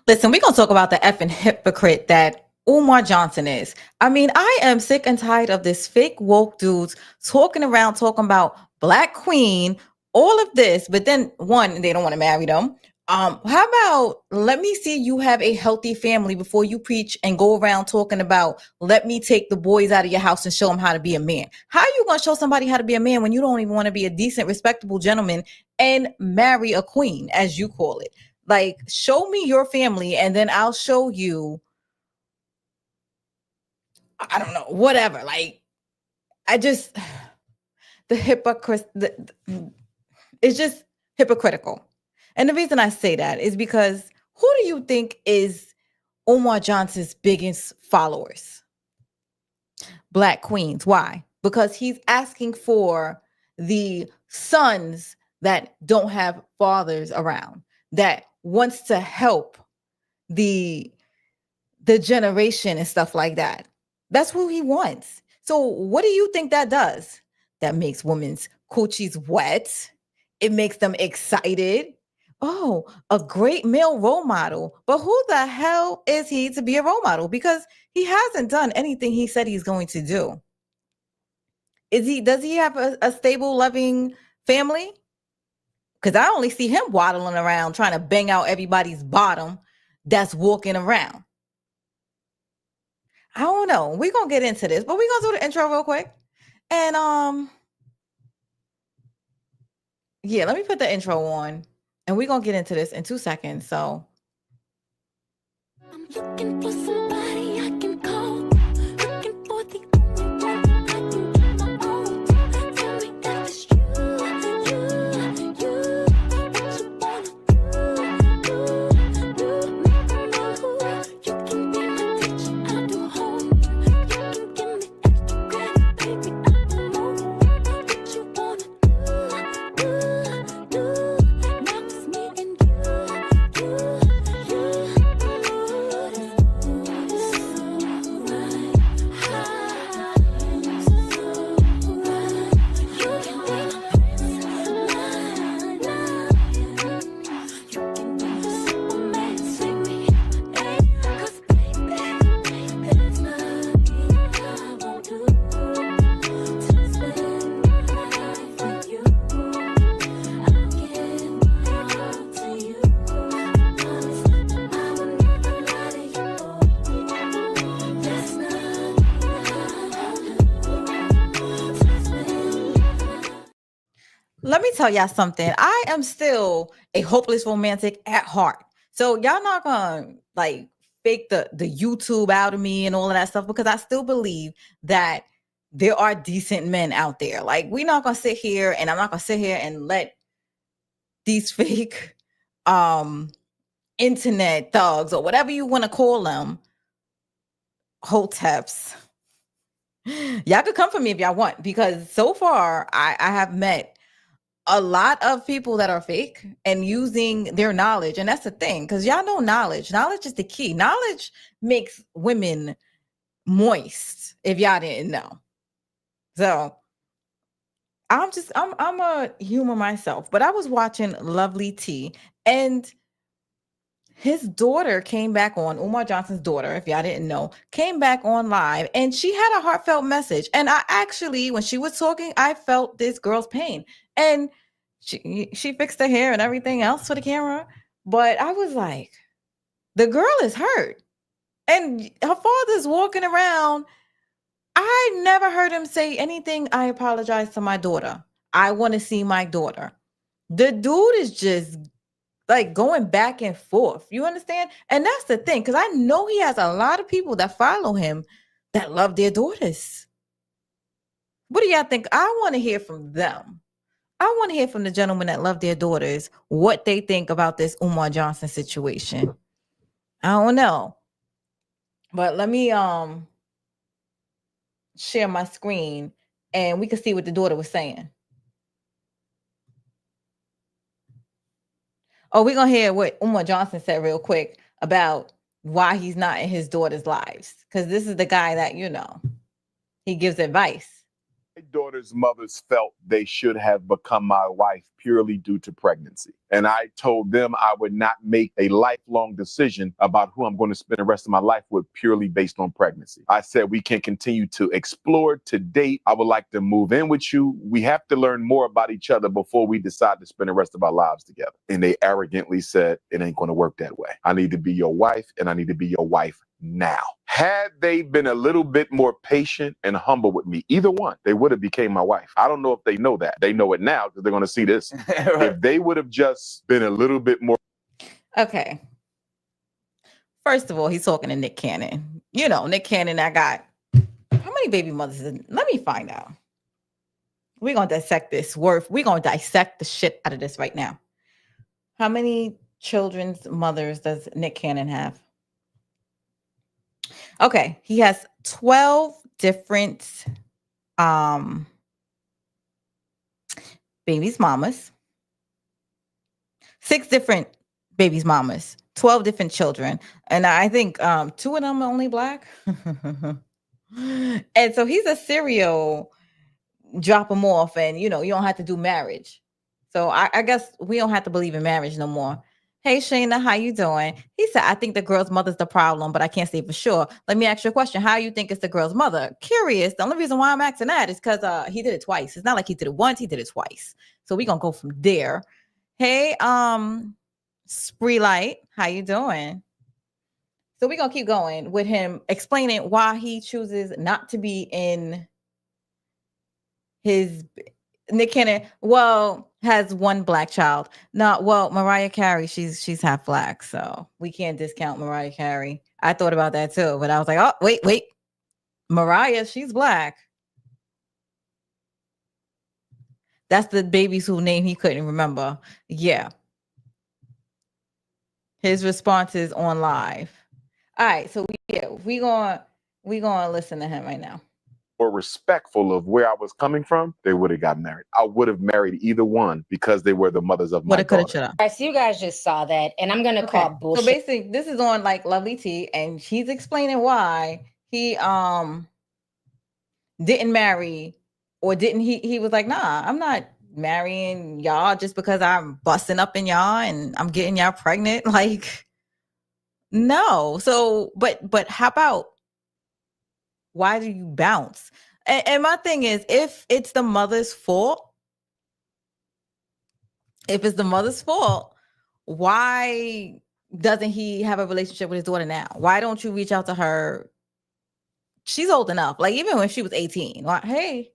Listen, we're gonna talk about the effing hypocrite that Umar Johnson is. I mean, I am sick and tired of this fake woke dudes talking around talking about Black Queen, all of this, but then one, they don't want to marry them. How about let me see you have a healthy family before you preach and go around talking about let me take the boys out of your house and show them how to be a man. How are you gonna show somebody how to be a man when you don't even want to be a decent, respectable gentleman and marry a queen, as you call it? Like, show me your family and then I'll show you, I don't know, whatever. Like, I just, the hypocrite, it's just hypocritical. And the reason I say that is because who do you think is Omar Johnson's biggest followers? Black queens. Why? Because he's asking for the sons that don't have fathers around, that wants to help the generation and stuff like that. That's who he wants. So what do you think that does? That makes women's coochies wet. It makes them excited. Oh, a great male role model. But who the hell is he to be a role model? Because he hasn't done anything he said he's going to do. Does he have a stable, loving family? Because I only see him waddling around trying to bang out everybody's bottom that's walking around. I don't know. We're gonna get into this, but we're gonna do the intro real quick. And yeah, let me put the intro on and we're gonna get into this in 2 seconds. So I'm looking for somebody I can call, looking for the only one I can get my own. Tell me that it's you, what you wanna do, you can be my teacher, I'll do homework, you can give me extra credit, baby, I'll do more. What you wanna do, now it's me and you. Let me tell y'all something. I am still a hopeless romantic at heart. So y'all not gonna like fake the YouTube out of me and all of that stuff, because I still believe that there are decent men out there. Like, we're not gonna sit here, and I'm not gonna sit here and let these fake internet thugs, or whatever you want to call them, hoteps. Y'all could come for me if y'all want, because so far I have met a lot of people that are fake and using their knowledge. And that's the thing, because y'all know knowledge is the key. Knowledge makes women moist, if y'all didn't know. So I'm a humor myself, but I was watching Lovely T, and his daughter came back on, Umar Johnson's daughter, if y'all didn't know, came back on live, and she had a heartfelt message. And I actually, when she was talking, I felt this girl's pain. And she fixed her hair and everything else for the camera. But I was like, the girl is hurt. And her father's walking around. I never heard him say anything. I apologize to my daughter. I want to see my daughter. The dude is just like going back and forth. You understand? And that's the thing, because I know he has a lot of people that follow him that love their daughters. What do y'all think? I want to hear from them. I want to hear from the gentlemen that love their daughters what they think about this Umar Johnson situation. I don't know. But let me share my screen and we can see what the daughter was saying. Oh, we're going to hear what Umar Johnson said real quick about why he's not in his daughter's lives. Because this is the guy that, he gives advice. My daughter's mothers felt they should have become my wife purely due to pregnancy. And I told them I would not make a lifelong decision about who I'm going to spend the rest of my life with purely based on pregnancy. I said we can continue to explore, to date. I would like to move in with you. We have to learn more about each other before we decide to spend the rest of our lives together. And they arrogantly said, it ain't going to work that way. I need to be your wife, and I need to be your wife now. Had they been a little bit more patient and humble with me, either one, they would have became my wife. I don't know if they know that. They know it now because they're going to see this. Right. If they would have just been a little bit more. Okay. First of all, he's talking to Nick Cannon. You know, Nick Cannon, I got how many baby mothers? Let me find out. We're going to dissect this. We're going to dissect the shit out of this right now. How many children's mothers does Nick Cannon have? Okay, he has 12 different babies mamas, 6 different babies mamas, 12 different children, and I think 2 of them are only black. And so he's a serial drop them off, and you know you don't have to do marriage. So I guess we don't have to believe in marriage no more. Hey, Shayna, how you doing? He said, I think the girl's mother's the problem, but I can't say for sure. Let me ask you a question. How you think it's the girl's mother? Curious. The only reason why I'm asking that is because he did it twice. It's not like he did it once, he did it twice. So we're going to go from there. Hey, Spree Light, how you doing? So we're going to keep going with him explaining why he chooses not to be in his... Nick Cannon, well, has one black child. No, well, Mariah Carey, she's half black, so we can't discount Mariah Carey. I thought about that too, but I was like, oh, wait. Mariah, she's black. That's the baby's whose name he couldn't remember. Yeah. His response is on live. All right, so we gonna listen to him right now. Or respectful of where I was coming from, they would have got married. I would have married either one because they were the mothers of my daughter. All right, so you guys just saw that, and I'm gonna call bullshit. So basically, this is on like Lovely T, and he's explaining why he didn't marry, or didn't he was like, nah, I'm not marrying y'all just because I'm busting up in y'all and I'm getting y'all pregnant. Like, no. So, but how about, why do you bounce? And my thing is, if it's the mother's fault, why doesn't he have a relationship with his daughter now? Why don't you reach out to her? She's old enough. Like, even when she was 18, like, hey,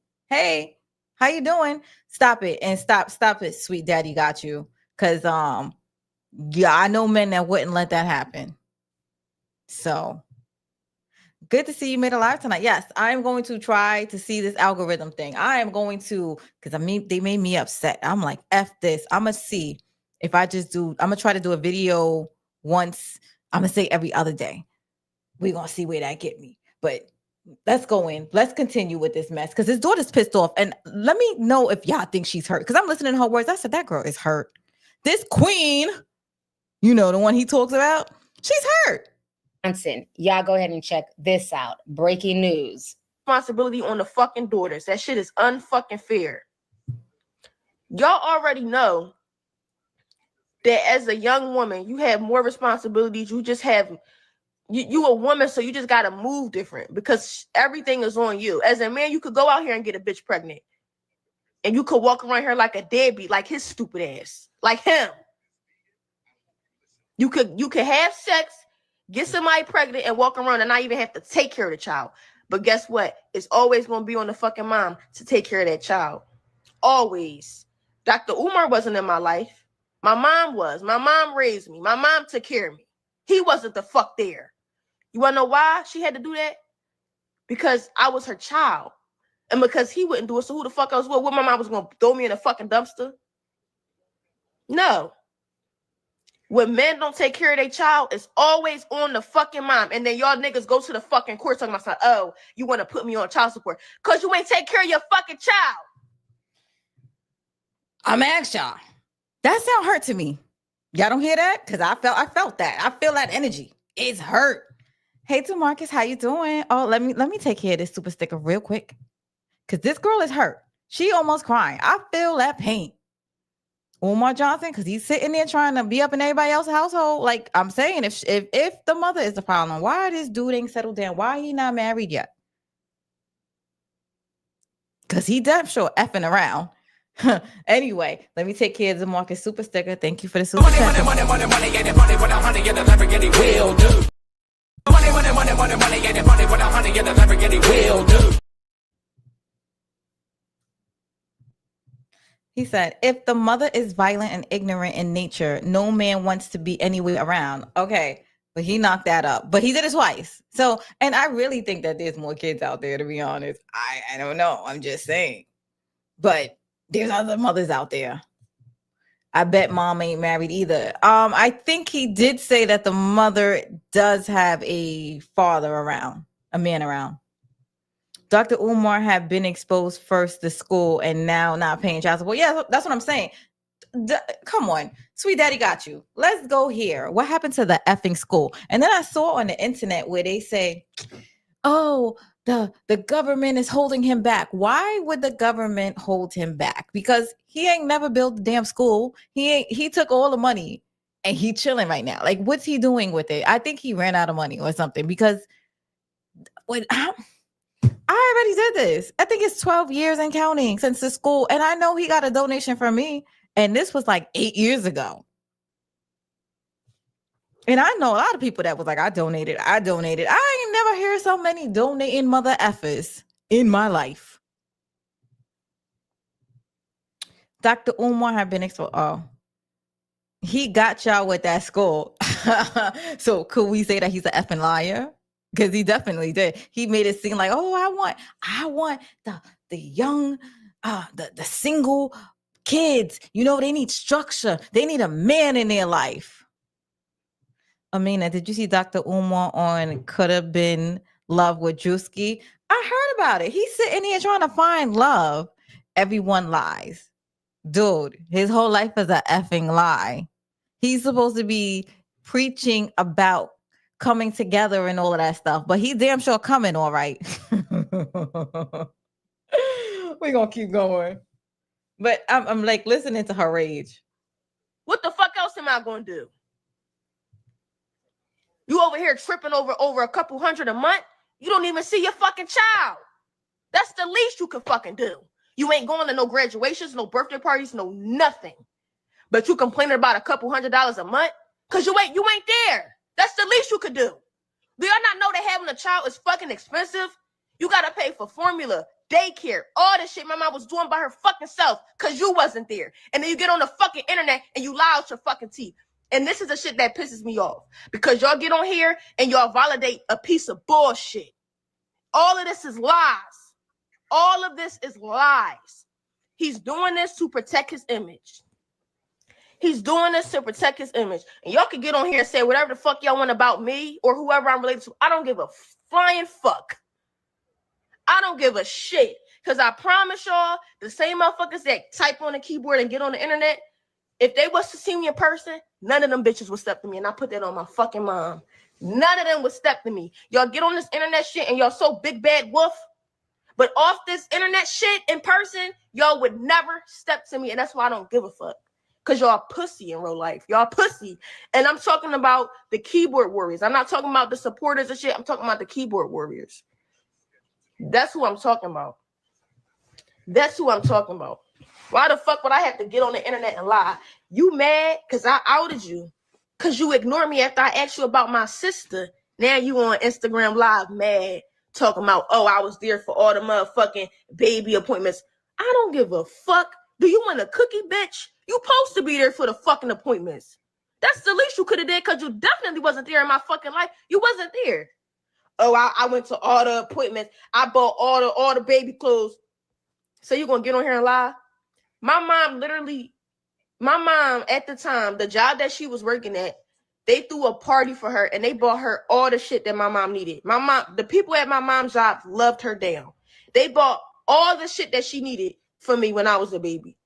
how you doing? Stop it, and stop it, sweet daddy got you. Cause yeah, I know men that wouldn't let that happen. So good to see you made a live tonight. Yes, I'm going to try to see this algorithm thing. I am going to, because they made me upset. I'm like, F this. I'm going to see if I'm going to try to do a video once. I'm going to say every other day. We're going to see where that get me. But let's go in. Let's continue with this mess, because his daughter's pissed off. And let me know if y'all think she's hurt, because I'm listening to her words. I said, that girl is hurt. This queen, you know, the one he talks about, she's hurt. Johnson, y'all go ahead and check this out. Breaking news. Responsibility on the fucking daughters. That shit is unfucking fair. Y'all already know that as a young woman, you have more responsibilities. You just have, you a woman, so you just gotta move different, because everything is on you. As a man, you could go out here and get a bitch pregnant, and you could walk around here like a deadbeat, like his stupid ass, like him. You could have sex, get somebody pregnant, and walk around and not even have to take care of the child. But guess what? It's always going to be on the fucking mom to take care of that child. Always. Dr. Umar wasn't in my life. My mom was. My mom raised me. My mom took care of me. He wasn't the fuck there. You want to know why she had to do that? Because I was her child. And because he wouldn't do it, so who the fuck else would? What, my mom was going to throw me in a fucking dumpster? No. When men don't take care of their child, it's always on the fucking mom. And then y'all niggas go to the fucking court talking about, oh, you want to put me on child support because you ain't take care of your fucking child. I'm asking y'all. That sound hurt to me. Y'all don't hear that? Because I felt that. I feel that energy. It's hurt. Hey, to Marcus, how you doing? Oh, let me take care of this super sticker real quick. because this girl is hurt. She almost crying. I feel that pain. Umar Johnson, because he's sitting there trying to be up in everybody else's household. Like I'm saying, if the mother is the problem, why this dude ain't settled down? Why he not married yet? Because he damn sure effing around. Anyway, let me take care of the Marcus super sticker. Thank you for the super chat. He said, if the mother is violent and ignorant in nature, no man wants to be anywhere around. Okay, but he knocked that up. But he did it twice. So, and I really think that there's more kids out there, to be honest. I don't know. I'm just saying. But there's other mothers out there. I bet mom ain't married either. I think he did say that the mother does have a father around, a man around. Dr. Umar had been exposed first to school and now not paying child support. Yeah, that's what I'm saying. Come on, sweet daddy got you. Let's go here. What happened to the effing school? And then I saw on the internet where they say, oh, the government is holding him back. Why would the government hold him back? Because he ain't never built a damn school. He took all the money and he chilling right now. Like, what's he doing with it? I think he ran out of money or something, because when I already did this. I think it's 12 years and counting since the school. And I know he got a donation from me. And this was like 8 years ago. And I know a lot of people that was like, I donated. I ain't never hear so many donating mother effers in my life. Dr. Umar had been exposed. Oh, he got y'all with that school. So could we say that he's an effing liar? Because he definitely did. He made it seem like, oh, I want the young, the single kids. You know, they need structure. They need a man in their life. Amina, did you see Dr. Umar on Could Have Been Love with Drewski? I heard about it. He's sitting here trying to find love. Everyone lies. Dude, his whole life is a effing lie. He's supposed to be preaching about coming together and all of that stuff, but he damn sure coming all right. We're gonna keep going. But I'm like listening to her rage. What the fuck else am I gonna do? You over here tripping over a couple hundred a month? You don't even see your fucking child. That's the least you can fucking do. You ain't going to no graduations, no birthday parties, no nothing. But you complaining about a couple $100s a month? Cause you ain't there. That's the least you could do. Do y'all not know that having a child is fucking expensive? You gotta pay for formula, daycare, all this shit my mom was doing by her fucking self because you wasn't there. And then you get on the fucking internet and you lie out your fucking teeth. And this is the shit that pisses me off. Because y'all get on here and y'all validate a piece of bullshit. All of this is lies. All of this is lies. He's doing this to protect his image. He's doing this to protect his image. And y'all can get on here and say whatever the fuck y'all want about me or whoever I'm related to. I don't give a flying fuck. I don't give a shit. Because I promise y'all, the same motherfuckers that type on the keyboard and get on the internet, if they was to see me in person, none of them bitches would step to me. And I put that on my fucking mom. None of them would step to me. Y'all get on this internet shit and y'all so big bad wolf. But off this internet shit in person, y'all would never step to me. And that's why I don't give a fuck. Because y'all pussy in real life. Y'all pussy. And I'm talking about the keyboard warriors. I'm not talking about the supporters and shit. I'm talking about the keyboard warriors. That's who I'm talking about. That's who I'm talking about. Why the fuck would I have to get on the internet and lie? You mad because I outed you? Because you ignored me after I asked you about my sister. Now you on Instagram Live mad. Talking about, oh, I was there for all the motherfucking baby appointments. I don't give a fuck. Do you want a cookie, bitch? You supposed to be there for the fucking appointments. That's the least you could have did because you definitely wasn't there in my fucking life. You wasn't there. Oh, I went to all the appointments. I bought all the baby clothes. So you gonna get on here and lie? My mom at the time, the job that she was working at, they threw a party for her and they bought her all the shit that my mom needed. My mom, the people at my mom's job loved her down. They bought all the shit that she needed for me when I was a baby.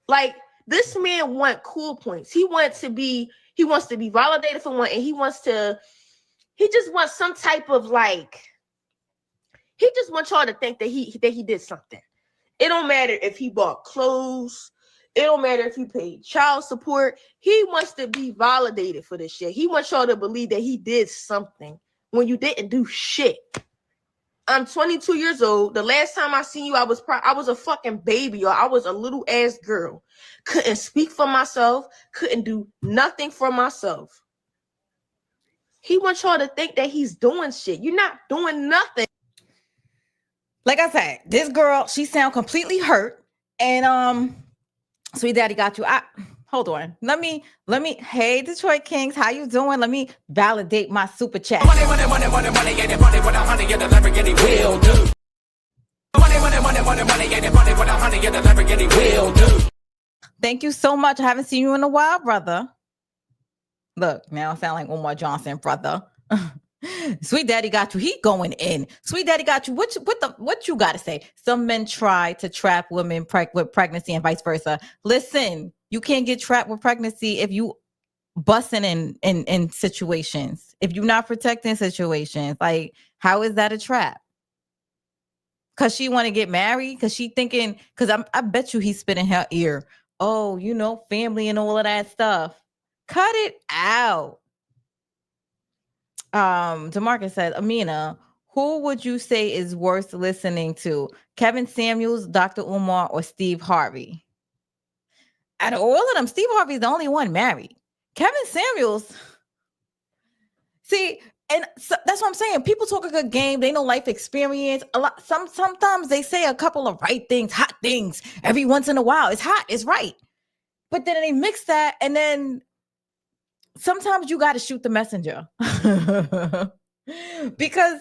Like, this man wants cool points. He wants to be validated for one, and he just wants some type of like, He just wants y'all to think that he did something. It don't matter if he bought clothes. It don't matter if he paid child support. He wants to be validated for this shit. He wants y'all to believe that he did something when you didn't do shit. I'm 22 years old. The last time I seen you, I was a fucking baby, or I was a little ass girl. Couldn't speak for myself. Couldn't do nothing for myself. He wants y'all to think that he's doing shit. You're not doing nothing. Like I said, this girl, she sound completely hurt. And Sweet Daddy got you. Hold on. Let me. Hey, Detroit Kings, how you doing? Let me validate my super chat. Money, get it, money with a honey, get the Lamborghini will do. Money, get it, money with a honey, get the Lamborghini will do. Thank you so much. I haven't seen you in a while, brother. Look, now I sound like Umar Johnson, brother. Sweet Daddy got you. He going in. Sweet Daddy got you. What you got to say? Some men try to trap women with pregnancy and vice versa. Listen, you can't get trapped with pregnancy if you busting in situations. If you're not protecting situations, like how is that a trap? Because she want to get married? Because she thinking, because I bet you he's spitting her ear. Oh, you know, family and all of that stuff. Cut it out. DeMarcus said, Amina, who would you say is worth listening to? Kevin Samuels, Dr. Umar, or Steve Harvey? Out of all of them, Steve Harvey's the only one married. Kevin Samuels, see, and so that's what I'm saying. People talk a good game. They know life experience. A lot. Sometimes they say a couple of right things, hot things. Every once in a while, it's hot, it's right. But then they mix that, and then sometimes you got to shoot the messenger. Because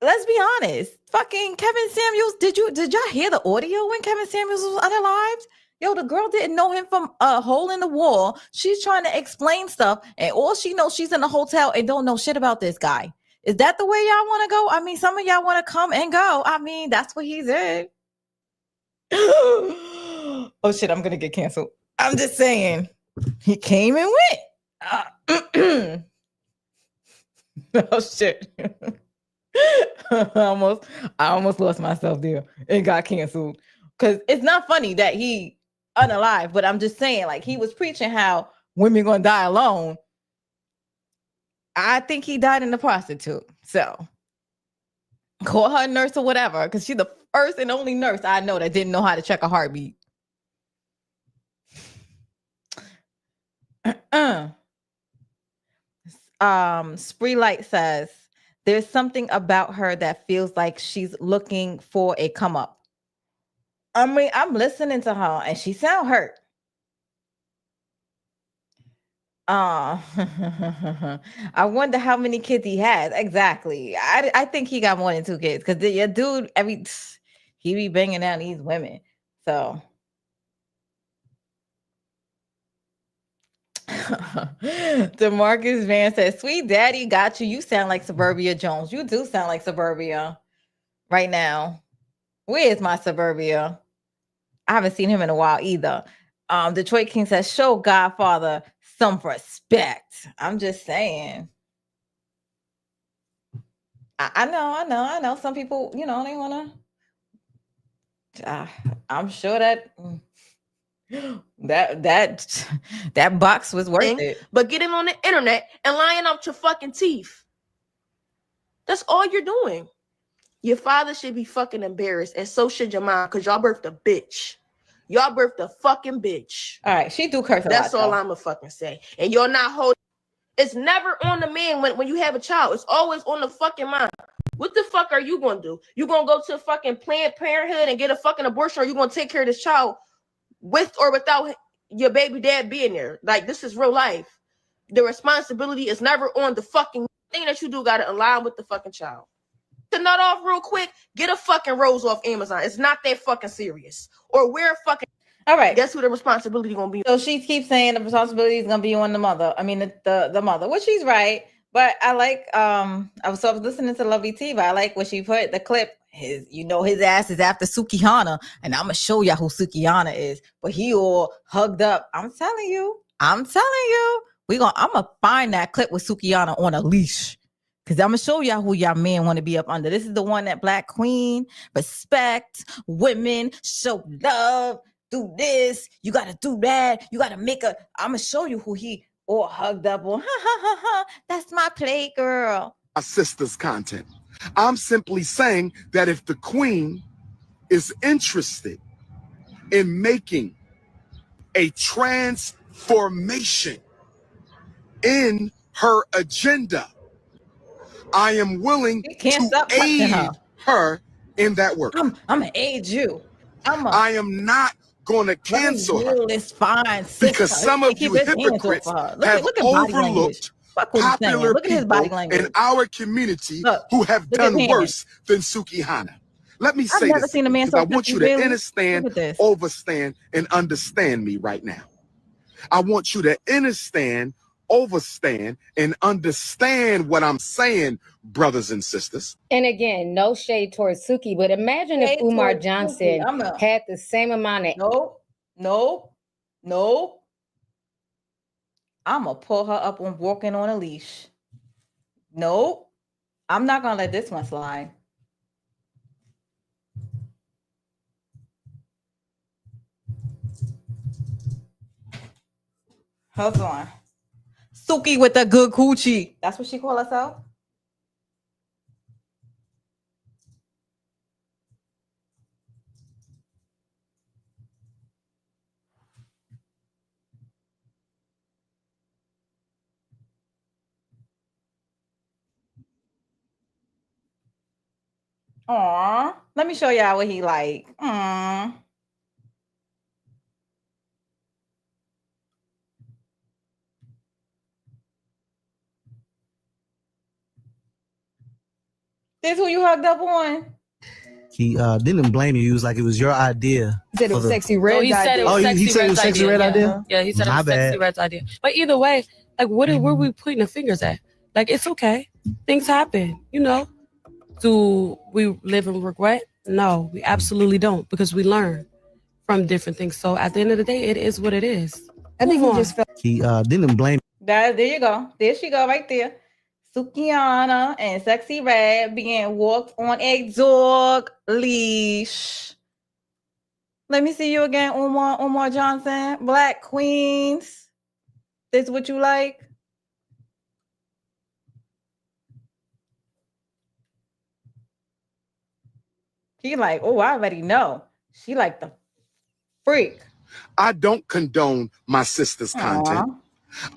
let's be honest, fucking Kevin Samuels, did y'all hear the audio when Kevin Samuels was unalived? Yo, the girl didn't know him from a hole in the wall. She's trying to explain stuff, and all she knows, she's in a hotel and don't know shit about this guy. Is that the way y'all want to go? I mean, some of y'all want to come and go. I mean, that's what he's in. Oh shit, I'm gonna get canceled. I'm just saying, he came and went. Oh shit. I almost lost myself there and got canceled. Because it's not funny that he unalive, but I'm just saying, like, he was preaching how women gonna die alone. I think he died in the prostitute. So call her a nurse or whatever, because she's the first and only nurse I know that didn't know how to check a heartbeat. Spree Light says there's something about her that feels like she's looking for a come up. I mean, I'm listening to her and she sound hurt. I wonder how many kids he has. Exactly. I think he got more than 2 kids, because your dude, he be banging down these women. So DeMarcus Van says, Sweet Daddy got you. You sound like Suburbia Jones. You do sound like Suburbia right now. Where is my Suburbia? I haven't seen him in a while either. Detroit King says, show Godfather some respect. I'm just saying. I know. Some people, they want to. I'm sure that box was worth it. But getting on the internet and lying out your fucking teeth. That's all you're doing. Your father should be fucking embarrassed, and so should your mom, because y'all birthed a bitch. Y'all birthed a fucking bitch. All right, she do curse a lot. That's all I'ma fucking say. And you're not holding. It's never on the man when you have a child. It's always on the fucking mom. What the fuck are you gonna do? You gonna go to fucking Planned Parenthood and get a fucking abortion, or you gonna take care of this child with or without your baby dad being there? Like, this is real life. The responsibility is never on the fucking thing that you do. Got to align with the fucking child. To nut off real quick, get a fucking rose off Amazon. It's not that fucking serious. Or wear fucking. All right. Guess who the responsibility gonna be? So she keeps saying the responsibility is gonna be on the mother. I mean the mother, which she's right. But I like I was listening to Lovey T, but I like what she put the clip. His ass is after Sukihana, and I'm gonna show y'all who Sukihana is. But he all hugged up. I'm telling you. I'm gonna find that clip with Sukihana on a leash. Because I'm gonna show y'all who y'all men want to be up under. This is the one that Black Queen, respect women, show love, do this, you gotta do that, you gotta make a. I'm gonna show you who he all hugged up on. That's my play girl. My sister's content. I'm simply saying that if the queen is interested in making a transformation in her agenda, I am willing You can't to stop touching aid her in that work. I'm gonna aid you. I am not going to cancel her It's fine because some of you hypocrites have overlooked popular Look at his body people language. in our community Look, who have look at done his worse than Sukihana. Let me I've say never this seen a man because so I want you sexy, to really. understand, Look at this. overstand, and understand me right now. I want you to understand, overstand, and understand what I'm saying, brothers and sisters. And again, no shade towards Suki, but imagine if Shade Umar towards Johnson Suki. had the same amount of. Nope. I'm gonna pull her up on walking on a leash. Nope. I'm not gonna let this one slide. Hold on. Suki with the good coochie. That's what she call herself. Aw. Let me show y'all what he like. Aw. This who you hugged up on? He didn't blame you. He was like, it was your idea. He said it was Sexy Red's he said it was idea. Sexy He said it was Red's Sexy Red idea? Yeah, he said My it was Sexy bad. Red's idea. But either way, like, where are we pointing the fingers at? Like, it's okay. Things happen, you know. Do we live in regret? No, we absolutely don't, because we learn from different things. So at the end of the day, it is what it is. I think he just felt. He didn't blame There you go. There she go right there. Sukiana and Sexy Red being walked on a dog leash. Let me see you again, Umar Johnson. Black Queens. This what you like? He like, oh, I already know. She like the freak. I don't condone my sister's content.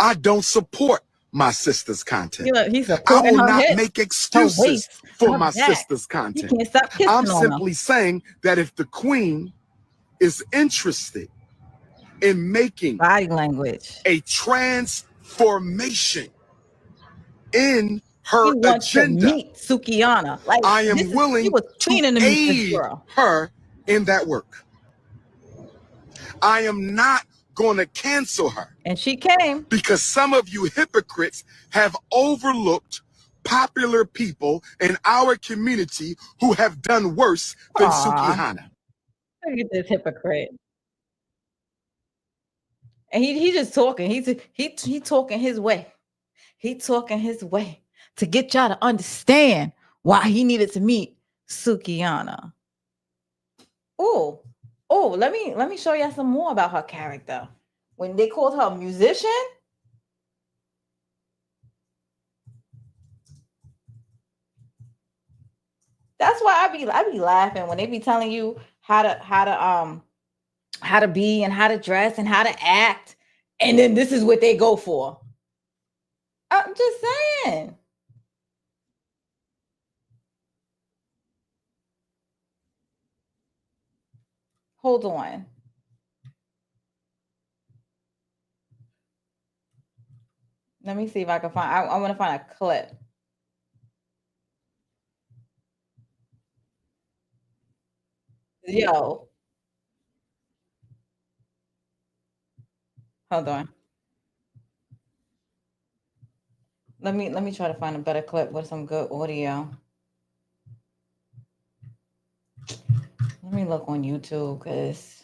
I don't support my sister's content. He's I will not make excuses for my sister's content. Can't stop kissing I'm on simply saying that if the queen is interested in making body language a transformation in her agenda, meet Sukiana. Like, I am willing to aid her in that work. I am not going to cancel her. And she came. Because some of you hypocrites have overlooked popular people in our community who have done worse than Sukihana. Look at this hypocrite. And he just talking. He talking his way. He talking his way to get y'all to understand why he needed to meet Sukiana. Oh, let me show y'all some more about her character. When they called her a musician, that's why I be laughing when they be telling you how to be and how to dress and how to act, and then this is what they go for. I'm just saying. Hold on. Let me see if I can find. I want to find a clip. Yo. Hold on. Let me try to find a better clip with some good audio. Let me look on YouTube because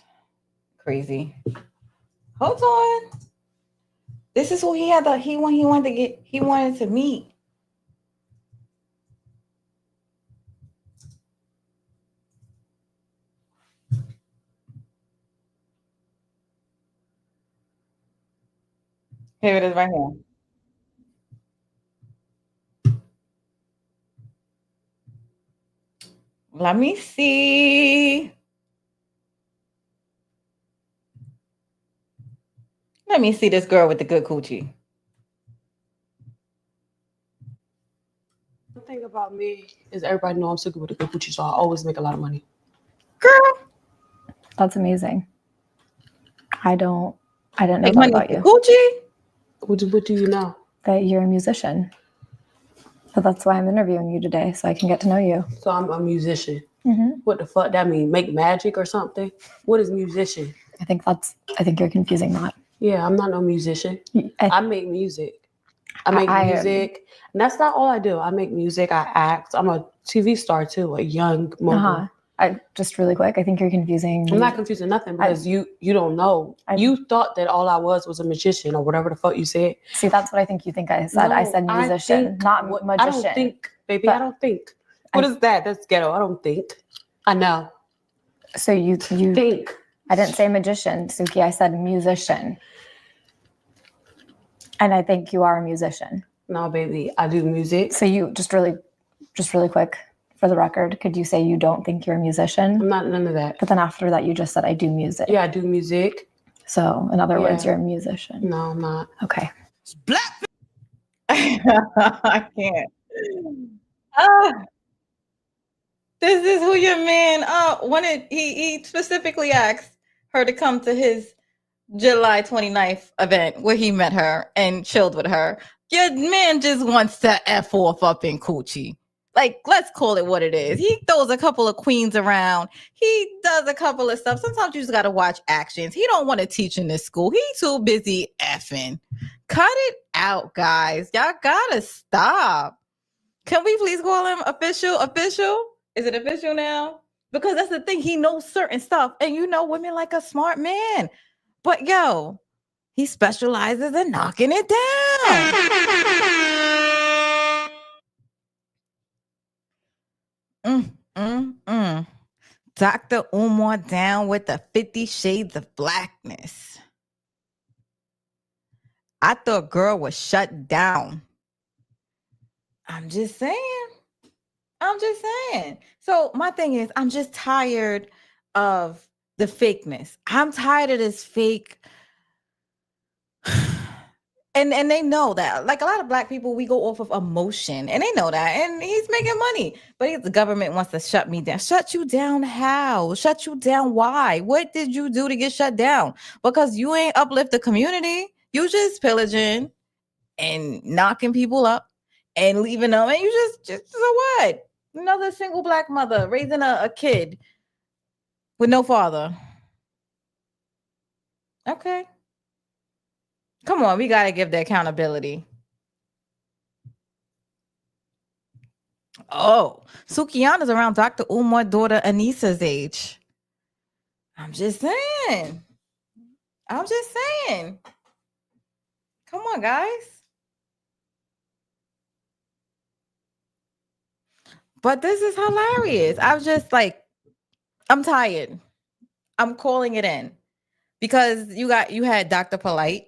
crazy. Hold on. This is who he wanted to meet. Here it is right here. Let me see. Let me see this girl with the good coochie. The thing about me is everybody know I'm super with a good coochie, so I always make a lot of money. Girl, That's amazing. I didn't know make that money about with the you. coochie. What do you know? That you're a musician. So that's why I'm interviewing you today, so I can get to know you. So I'm a musician. Mm-hmm. What the fuck that mean? Make magic or something? What is musician? I think you're confusing that. Yeah, I'm not no musician. I make music. I make music. And that's not all I do. I make music. I act. I'm a TV star too, a young mogul. Just really quick, I think you're confusing. I'm not confusing nothing because you don't know. You thought that all I was a magician or whatever the fuck you said. See, that's what I think you think I said. No, I said musician, not magician. I don't think, baby. I don't think. What is that? That's ghetto. I don't think. I know. So you think. I didn't say magician, Suki. I said musician. And I think you are a musician. No, baby. I do music. So you just really quick, for the record, could you say you don't think you're a musician? I'm not none of that. But then after that, you just said I do music. Yeah, I do music. So in other words, you're a musician. No, I'm not. Okay. Black. I can't. This is who your man wanted. He specifically asked her to come to his July 29th event where he met her and chilled with her. Your man just wants to F off up in coochie. Like, let's call it what it is. He throws a couple of queens around. He does a couple of stuff. Sometimes you just got to watch actions. He don't want to teach in this school. He too busy effing. Cut it out, guys. Y'all gotta stop. Can we please call him official? Official? Is it official now? Because that's the thing. He knows certain stuff. And you know, women like a smart man. But yo, he specializes in knocking it down. Dr. Umar down with the 50 Shades of Blackness. I thought girl was shut down. I'm just saying. So my thing is, I'm just tired of the fakeness. I'm tired of this fake. And they know that. Like a lot of Black people, we go off of emotion, and they know that. And he's making money, but the government wants to shut me down. Shut you down how? Shut you down why? What did you do to get shut down? Because you ain't uplift the community. You just pillaging and knocking people up and leaving them. And you just so what? Another single Black mother raising a kid with no father. Okay. Come on, we got to give the accountability. Oh, Sukiana's around Dr. Umar's daughter Anissa's age. I'm just saying. Come on, guys. But this is hilarious. I was just like, I'm tired. I'm calling it in. Because you had Dr. Polite.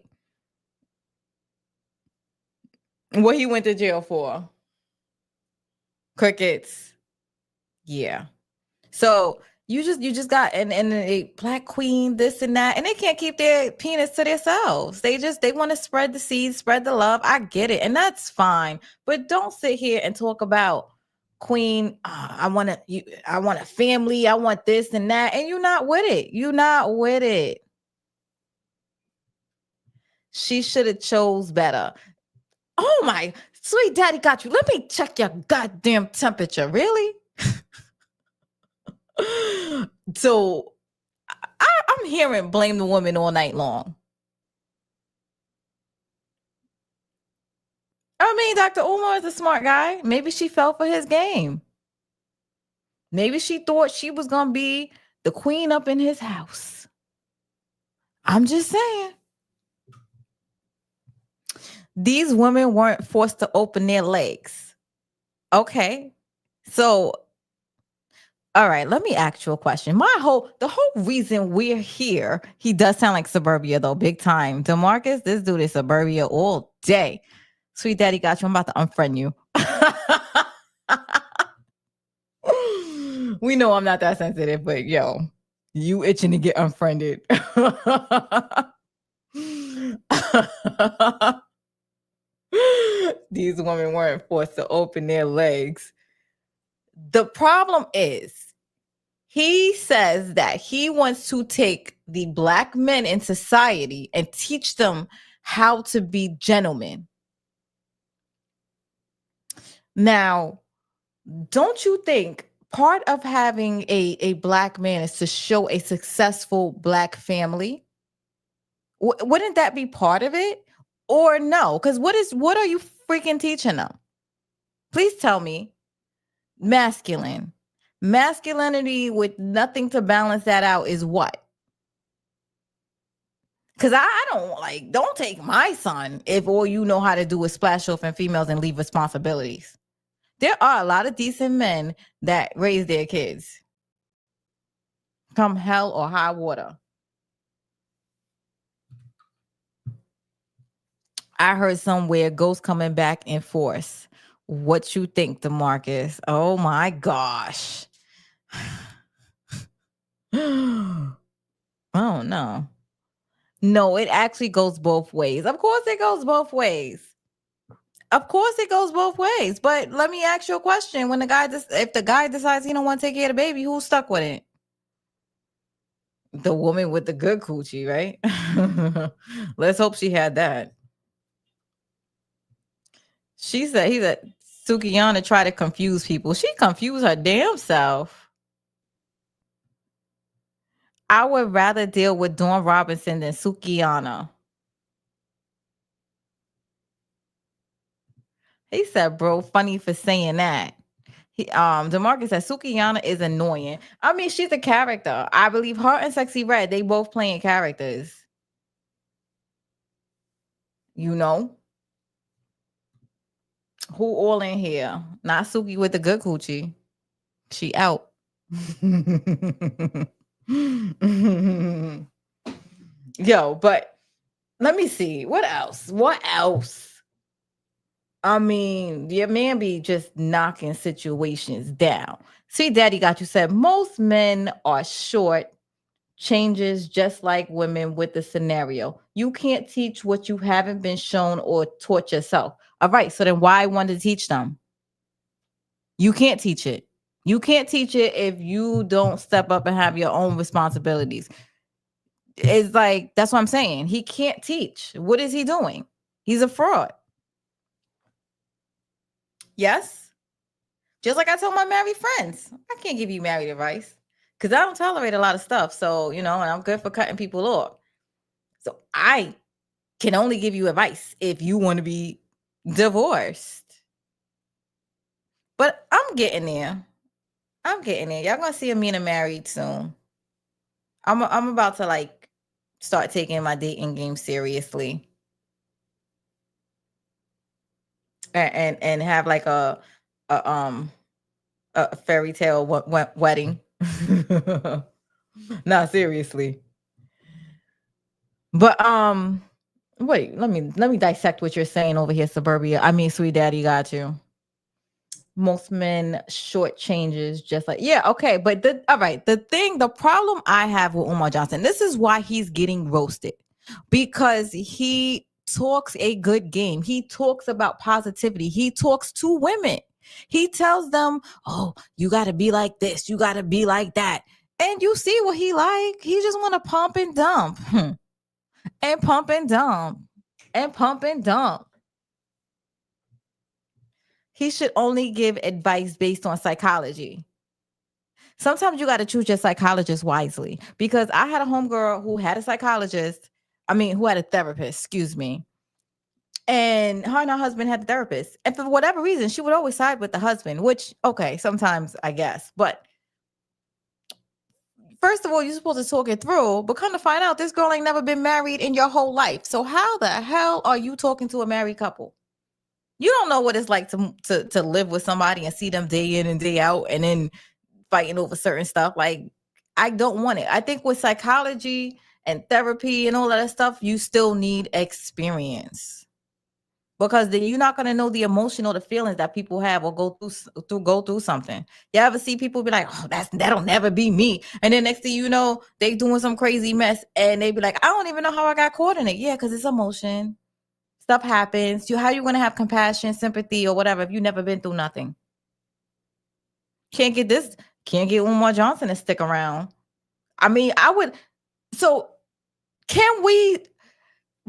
What he went to jail for? Crickets. Yeah. So you just got and a Black queen, this and that, and they can't keep their penis to themselves. They want to spread the seeds, spread the love. I get it, and that's fine. But don't sit here and talk about queen. I want a family. I want this and that, and you're not with it. You're not with it. She should have chose better. Oh my sweet daddy got you. Let me check your goddamn temperature. Really? So I'm hearing blame the woman all night long. I mean, Dr. Umar is a smart guy. Maybe she fell for his game. Maybe she thought she was going to be the queen up in his house. I'm just saying. These women weren't forced to open their legs. Okay. So All right, let me ask you a question. The whole reason we're here, he does sound like suburbia though, big time. DeMarcus, this dude is suburbia all day. Sweet daddy got you. I'm about to unfriend you. We know I'm not that sensitive, but yo, you itching to get unfriended. These women weren't forced to open their legs. The problem is, he says that he wants to take the black men in society and teach them how to be gentlemen. Now, don't you think part of having a black man is to show a successful black family? Wouldn't that be part of it? Or no? Because what are you freaking teaching them? Please tell me. Masculinity with nothing to balance that out is what? Because I don't take my son if all you know how to do is splash off in females and leave responsibilities. There are a lot of decent men that raise their kids. Come hell or high water. I heard somewhere ghosts coming back in force. What you think, DeMarcus? Oh my gosh. Oh no. No, it actually goes both ways. Of course it goes both ways. Of course it goes both ways. But let me ask you a question. If the guy decides he don't want to take care of the baby, who's stuck with it? The woman with the good coochie, right? Let's hope she had that. He said Sukiyana tried to confuse people. She confused her damn self. I would rather deal with Dawn Robinson than Sukiyana. He said, bro, funny for saying that. DeMarcus said Sukiyana is annoying. I mean, she's a character. I believe her and Sexy Red, they both playing characters. You know? Who all in here? Not Suki with the good coochie. She out. Yo, but let me see. What else? I mean, your man be just knocking situations down. See, Daddy got you said most men are short changes just like women with the scenario. You can't teach what you haven't been shown or taught yourself. All right, so then why want to teach them? You can't teach it. You can't teach it if you don't step up and have your own responsibilities. It's like, that's what I'm saying. He can't teach. What is he doing? He's a fraud. Yes. Just like I told my married friends, I can't give you married advice because I don't tolerate a lot of stuff. So, and I'm good for cutting people off. So I can only give you advice if you want to be divorced. But I'm getting there. Y'all gonna see Amina married soon. I'm about to start taking my dating game seriously. And have a fairy tale wedding. Not seriously. But wait, let me dissect what you're saying over here, Suburbia. I mean, Sweet Daddy got you. Most men short changes just like, yeah, okay. But the problem I have with Umar Johnson, this is why he's getting roasted, because he talks a good game. He talks about positivity. He talks to women. He tells them, oh, you got to be like this. You got to be like that. And you see what he like. He just want to pump and dump and pump and dump and pump and dump. He should only give advice based on psychology. Sometimes you got to choose your psychologist wisely, because I had a homegirl who had a who had a therapist, excuse me. And her husband had the therapist. And for whatever reason, she would always side with the husband, which, okay, sometimes I guess. But first of all, you're supposed to talk it through, but come to find out, this girl ain't never been married in your whole life. So how the hell are you talking to a married couple? You don't know what it's like to live with somebody and see them day in and day out, and then fighting over certain stuff. Like, I don't want it. I think with psychology and therapy and all of that stuff, you still need experience. Because then you're not gonna know the emotional, the feelings that people have or go through something. You ever see people be like, "Oh, that'll never be me," and then next thing you know, they doing some crazy mess, and they be like, "I don't even know how I got caught in it." Yeah, because it's emotion. Stuff happens. How you gonna have compassion, sympathy, or whatever if you never been through nothing? Can't get Umar Johnson to stick around. I mean, I would. So, can we?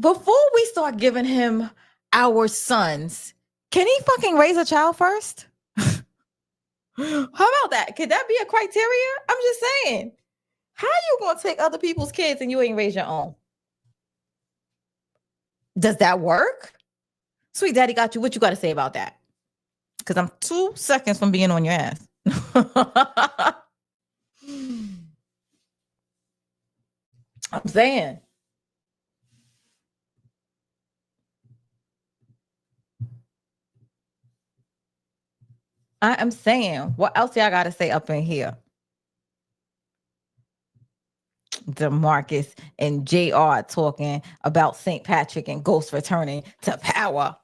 Before we start giving him our sons, can he fucking raise a child first? How about that? Could that be a criteria? I'm just saying. How you gonna take other people's kids and you ain't raise your own? Does that work? Sweet daddy got you. What you got to say about that? Because I'm 2 seconds from being on your ass. I'm saying. I am saying, what else y'all got to say up in here? DeMarcus and JR talking about St. Patrick and ghosts returning to power.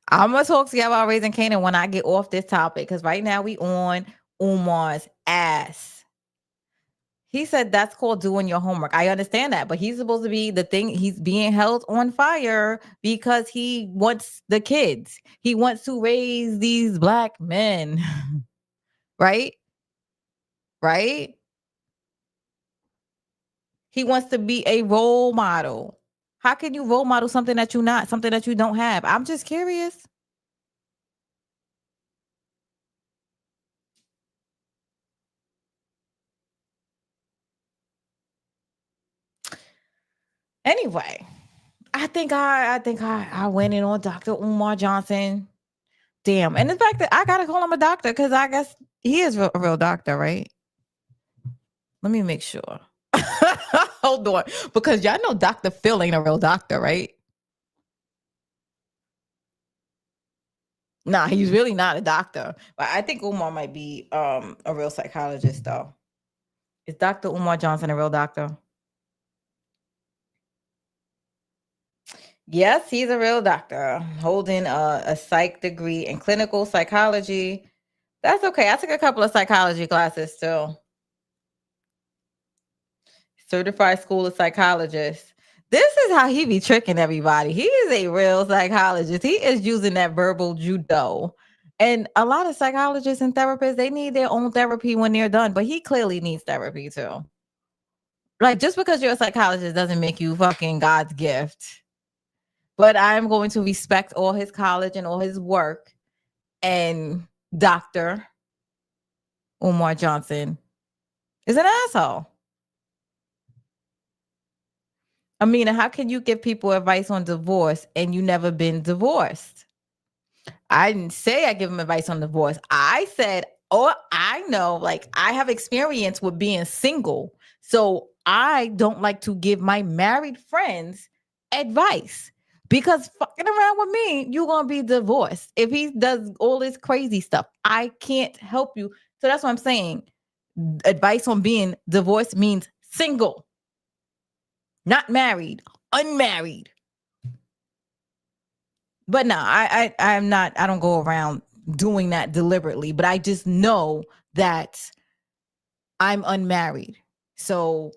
I'm going to talk to y'all about raising Canaan when I get off this topic, because right now we on Umar's ass. He said that's called doing your homework. I understand that, but he's supposed to be the thing. He's being held on fire because he wants the kids. He wants to raise these black men. Right? Right? He wants to be a role model. How can you role model something that you're not, something that you don't have? I'm just curious. Anyway, I think I went in on Dr. Umar Johnson. Damn. And the fact that I gotta call him a doctor, because I guess he is a real doctor, right? Let me make sure. Hold on. Because y'all know Dr. Phil ain't a real doctor, right? Nah, he's really not a doctor. But I think Umar might be a real psychologist, though. Is Dr. Umar Johnson a real doctor? Yes, he's a real doctor, holding a psych degree in clinical psychology. That's okay. I took a couple of psychology classes too. Certified School of Psychologists. This is how he be tricking everybody. He is a real psychologist. He is using that verbal judo. And a lot of psychologists and therapists, they need their own therapy when they're done, but he clearly needs therapy too. Like, just because you're a psychologist doesn't make you fucking God's gift. But I'm going to respect all his college and all his work. And Dr. Umar Johnson is an asshole. I mean, how can you give people advice on divorce and you never been divorced? I didn't say I give them advice on divorce. I said, oh, I know, like, I have experience with being single. So I don't like to give my married friends advice. Because fucking around with me, you're going to be divorced. If he does all this crazy stuff, I can't help you. So that's what I'm saying. Advice on being divorced means single, not married, unmarried. But no, I'm not, I don't go around doing that deliberately, but I just know that I'm unmarried. So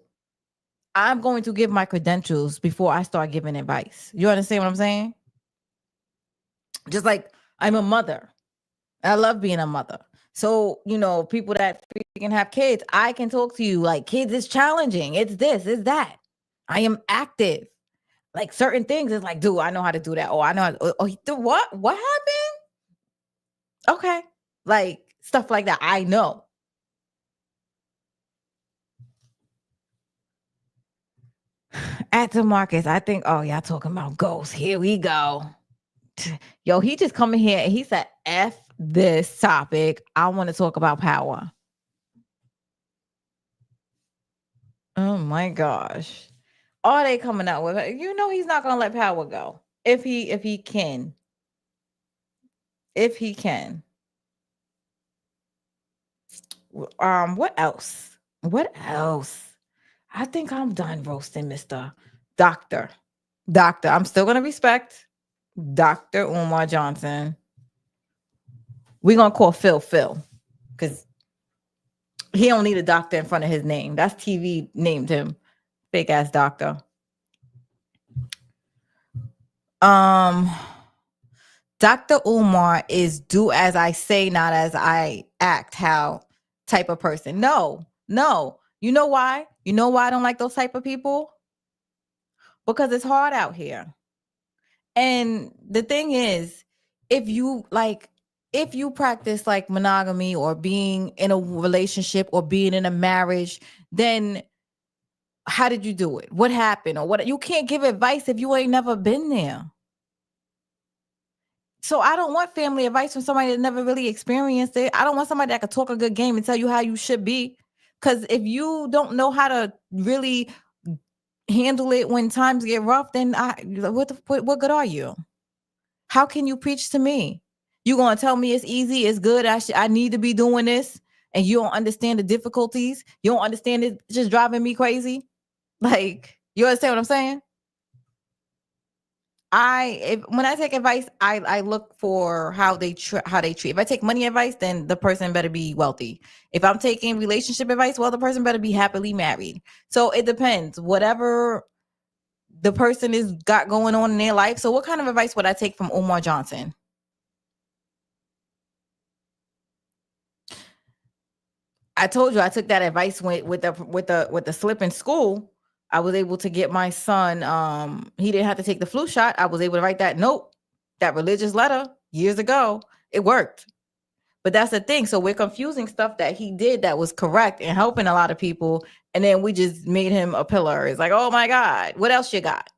I'm going to give my credentials before I start giving advice. You understand what I'm saying? Just like I'm a mother. I love being a mother. So, you know, people that freaking have kids, I can talk to you like, kids is challenging. It's this, it's that. I am active. Like certain things, it's like, dude, I know how to do that. Oh, I know. What? What happened? Okay. Like stuff like that. I know. At DeMarcus, I think, oh, y'all talking about ghosts. Here we go. Yo, he just coming here and he said, F this topic. I want to talk about power. Oh my gosh. Are they coming out with it? You know he's not gonna let power go. If he can. If he can. What else? What else? I think I'm done roasting Mr. Doctor. Doctor. I'm still gonna respect Dr. Umar Johnson. We're gonna call Phil because he don't need a doctor in front of his name. That's TV named him. Fake ass doctor. Dr. Umar is do as I say, not as I act, how type of person. No. You know why? You know why I don't like those type of people? Because it's hard out here. And the thing is, if you practice like monogamy or being in a relationship or being in a marriage, then how did you do it? What happened? Or what? You can't give advice if you ain't never been there. So I don't want family advice from somebody that never really experienced it. I don't want somebody that could talk a good game and tell you how you should be. Because if you don't know how to really handle it when times get rough, then what good are you? How can you preach to me? You gonna tell me it's easy, it's good, I need to be doing this, and you don't understand the difficulties? You don't understand it just driving me crazy? Like, you understand what I'm saying? When I take advice, I look for how they treat. If I take money advice, then the person better be wealthy. If I'm taking relationship advice, well, the person better be happily married. So it depends. Whatever the person is got going on in their life. So what kind of advice would I take from Umar Johnson? I told you I took that advice with the slip in school. I was able to get my son. He didn't have to take the flu shot. I was able to write that note, that religious letter years ago. It worked. But that's the thing. So we're confusing stuff that he did that was correct and helping a lot of people. And then we just made him a pillar. It's like, oh my God, what else you got?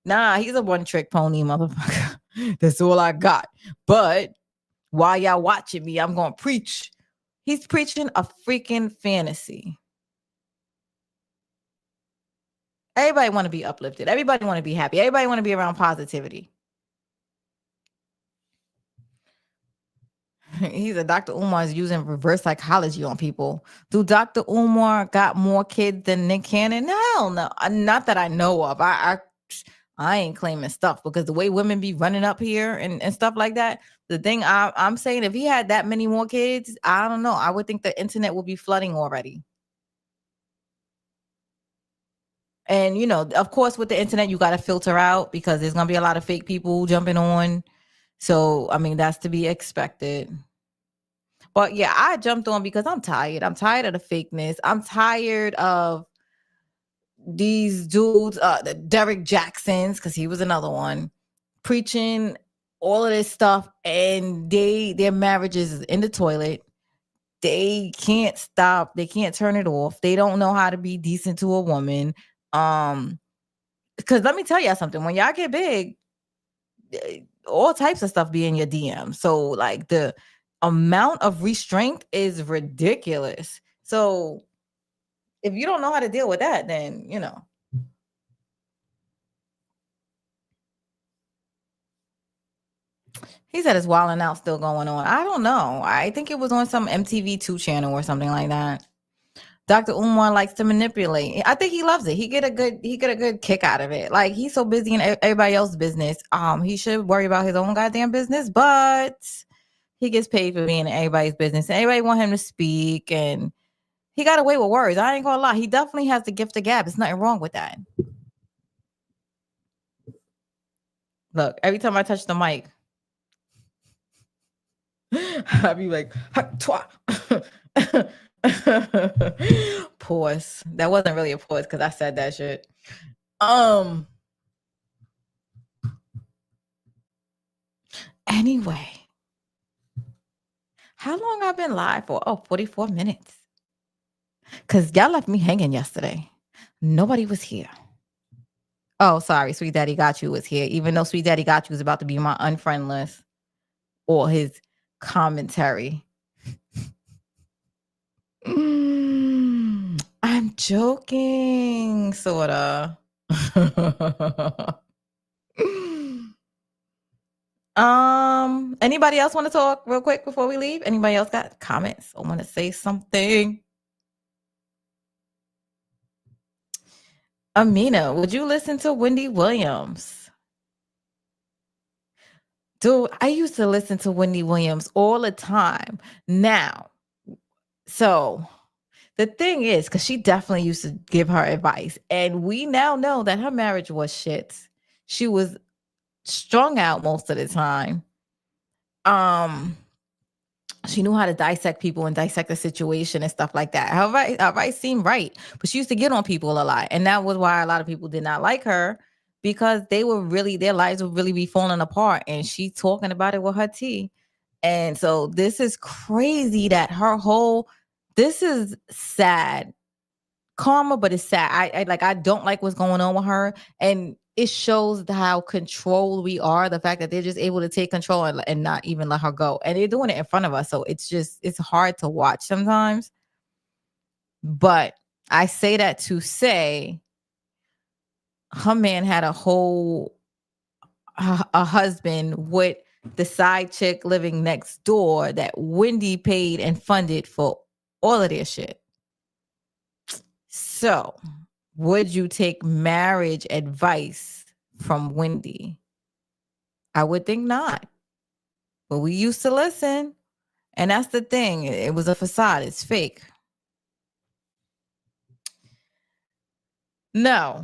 Nah, he's a one-trick pony, motherfucker. That's all I got. But while y'all watching me, I'm going to preach. He's preaching a freaking fantasy. Everybody want to be uplifted. Everybody want to be happy. Everybody want to be around positivity. He's a Dr. Umar's using reverse psychology on people. Do Dr. Umar got more kids than Nick Cannon? Hell no. Not that I know of. I ain't claiming stuff because the way women be running up here and stuff like that. The thing I'm saying, if he had that many more kids, I don't know. I would think the internet would be flooding already. And, you know, of course, with the internet, you got to filter out because there's going to be a lot of fake people jumping on. So, I mean, that's to be expected. But yeah, I jumped on because I'm tired. I'm tired of the fakeness. I'm tired of these dudes, the Derek Jacksons, because he was another one, preaching all of this stuff, and their marriages is in the toilet. They can't stop. They can't turn it off. They don't know how to be decent to a woman. Because let me tell y'all something. When y'all get big, all types of stuff be in your DM. So like the amount of restraint is ridiculous. So if you don't know how to deal with that, then, you know. He said his wilding out still going on. I don't know. I think it was on some MTV2 channel or something like that. Dr. Umar likes to manipulate. I think he loves it. He get a good kick out of it. Like, he's so busy in everybody else's business. He should worry about his own goddamn business, but he gets paid for being in everybody's business. And everybody want him to speak, and he got away with words. I ain't gonna lie. He definitely has the gift of gab. There's nothing wrong with that. Look, every time I touch the mic, I'd be like, pause. That wasn't really a pause because I said that shit. Anyway, how long I've been live for? 44 minutes. Because y'all left me hanging yesterday. Nobody was here. Oh, sorry. Sweet Daddy Got You was here. Even though Sweet Daddy Got You is about to be my unfriend list or his commentary. I'm joking, sorta. Anybody else want to talk real quick before we leave? Anybody else got comments or want to say something? Amina, would you listen to Wendy Williams? Dude, I used to listen to Wendy Williams all the time. Now, so the thing is, because she definitely used to give her advice, and we now know that her marriage was shit. She was strung out most of the time. She knew how to dissect people and dissect the situation and stuff like that. Her advice seemed right, but she used to get on people a lot, and that was why a lot of people did not like her, because they were really, their lives would really be falling apart, and she talking about it with her tea. And so this is crazy that this is sad karma, but it's sad. I don't like what's going on with her, and it shows how controlled we are. The fact that they're just able to take control and not even let her go, and they're doing it in front of us. So it's hard to watch sometimes. But I say that to say, her man had a husband with the side chick living next door that Wendy paid and funded for all of their shit. So, would you take marriage advice from Wendy? I would think not. But we used to listen. And that's the thing. It was a facade. It's fake. No.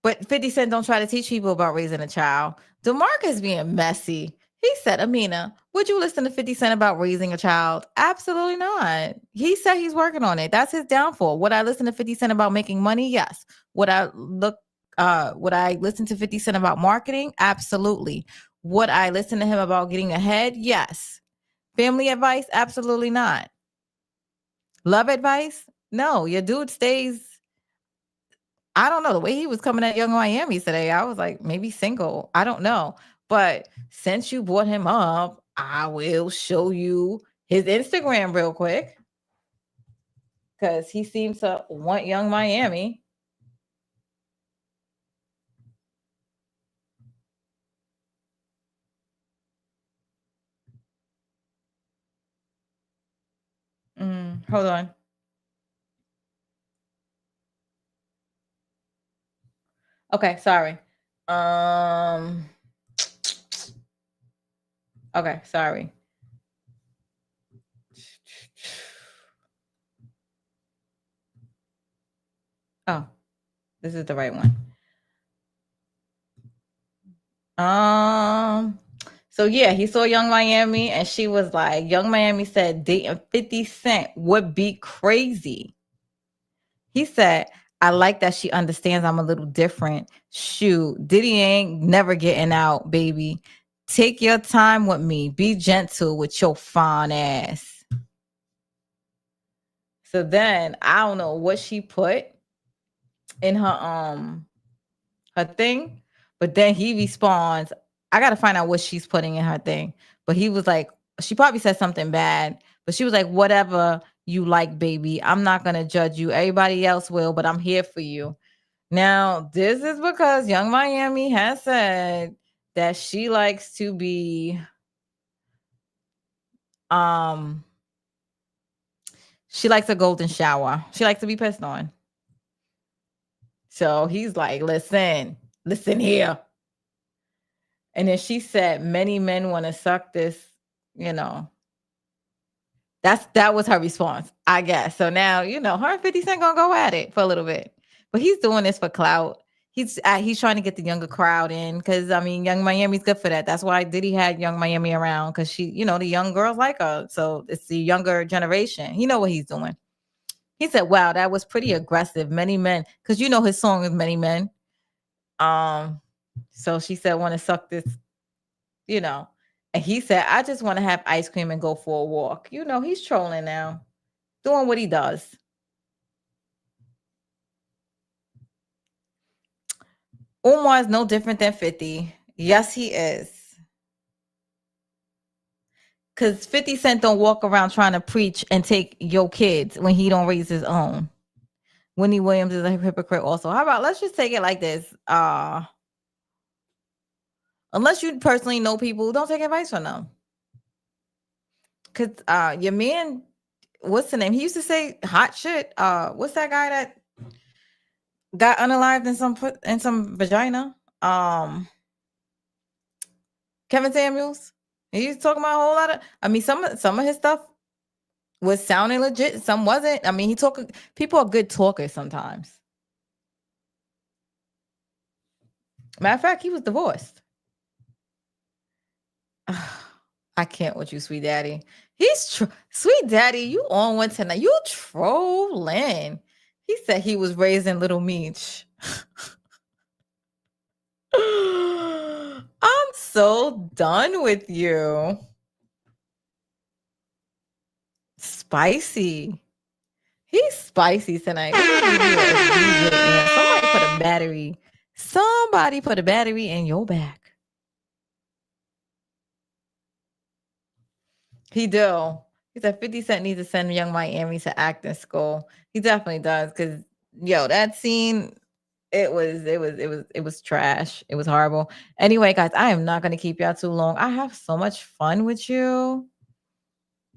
But 50 Cent don't try to teach people about raising a child. DeMarcus being messy. He said, Amina, would you listen to 50 Cent about raising a child? Absolutely not. He said he's working on it. That's his downfall. Would I listen to 50 Cent about making money? Yes. Would I listen to 50 Cent about marketing? Absolutely. Would I listen to him about getting ahead? Yes. Family advice? Absolutely not. Love advice? No. Your dude stays. I don't know. The way he was coming at Young Miami today, I was like, maybe single. I don't know. But since you brought him up, I will show you his Instagram real quick, because he seems to want Young Miami. Hold on. Okay, sorry. Okay, sorry. Oh, this is the right one. So yeah, he saw Young Miami, and she was like, Young Miami said dating 50 Cent would be crazy. He said, I like that she understands I'm a little different. Shoot, Diddy ain't never getting out, baby. Take your time with me. Be gentle with your fine ass. So then I don't know what she put in her thing, but then he responds, I gotta find out what she's putting in her thing. But he was like, she probably said something bad, but she was like, whatever you like, baby. I'm not gonna judge you. Everybody else will, but I'm here for you. Now, this is because Young Miami has said that she likes to be she likes a golden shower. She likes to be pissed on. So he's like, listen here. And then she said, many men want to suck this, you know. That was her response, I guess. So now, you know, her and 50 Cent gonna go at it for a little bit. But he's doing this for clout. He's trying to get the younger crowd in, because I mean, Young Miami's good for that. That's why Diddy had Young Miami around, because she, you know, the young girls like her. So it's the younger generation. He know what he's doing. He said, wow, that was pretty aggressive. Many men, because you know his song is Many Men. So she said, want to suck this, you know. And he said, I just want to have ice cream and go for a walk. You know, he's trolling now, doing what he does. Umar is no different than 50. Yes, he is. Because 50 Cent don't walk around trying to preach and take your kids when he don't raise his own. Wendy Williams is a hypocrite also. How about, let's just take it like this. Unless you personally know people, don't take advice from them. Cause your man, what's the name? He used to say hot shit. What's that guy that got unalived in some vagina? Kevin Samuels. He was talking about a whole lot of. I mean, some of his stuff was sounding legit. Some wasn't. I mean, people are good talkers sometimes. Matter of fact, he was divorced. I can't with you, sweet daddy. Sweet daddy. You on one tonight? You trolling? He said he was raising little Meech. I'm so done with you. Spicy. He's spicy tonight. Let me give you a DJ and somebody put a battery in your back. He do. He said 50 Cent needs to send Young Miami to acting school. He definitely does, because that scene, it was trash. It was horrible. Anyway, guys, I am not gonna keep y'all too long. I have so much fun with you.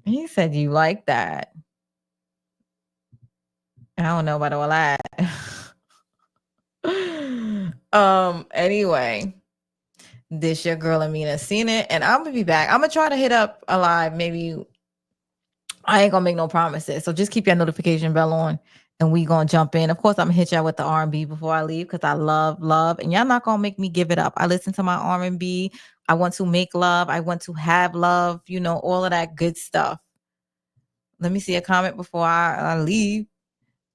He said you like that. I don't know about all that. Anyway, this your girl Amina seen it, and I'm gonna be back. I'm gonna try to hit up Alive. Maybe I ain't gonna make no promises, so just keep your notification bell on, and we gonna jump in. Of course, I'm gonna hit y'all with the R&B before I leave, because I love, and y'all not gonna make me give it up. I listen to my R&B. I want to make love. I want to have love. All of that good stuff. Let me see a comment before I leave.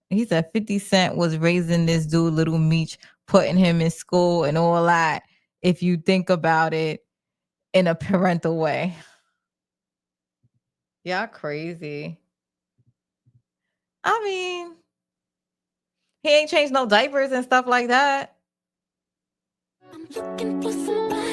He said 50 Cent was raising this dude, Little Meech, putting him in school and all that, if you think about it in a parental way. Y'all crazy. I mean, he ain't changed no diapers and stuff like that. I'm looking for somebody.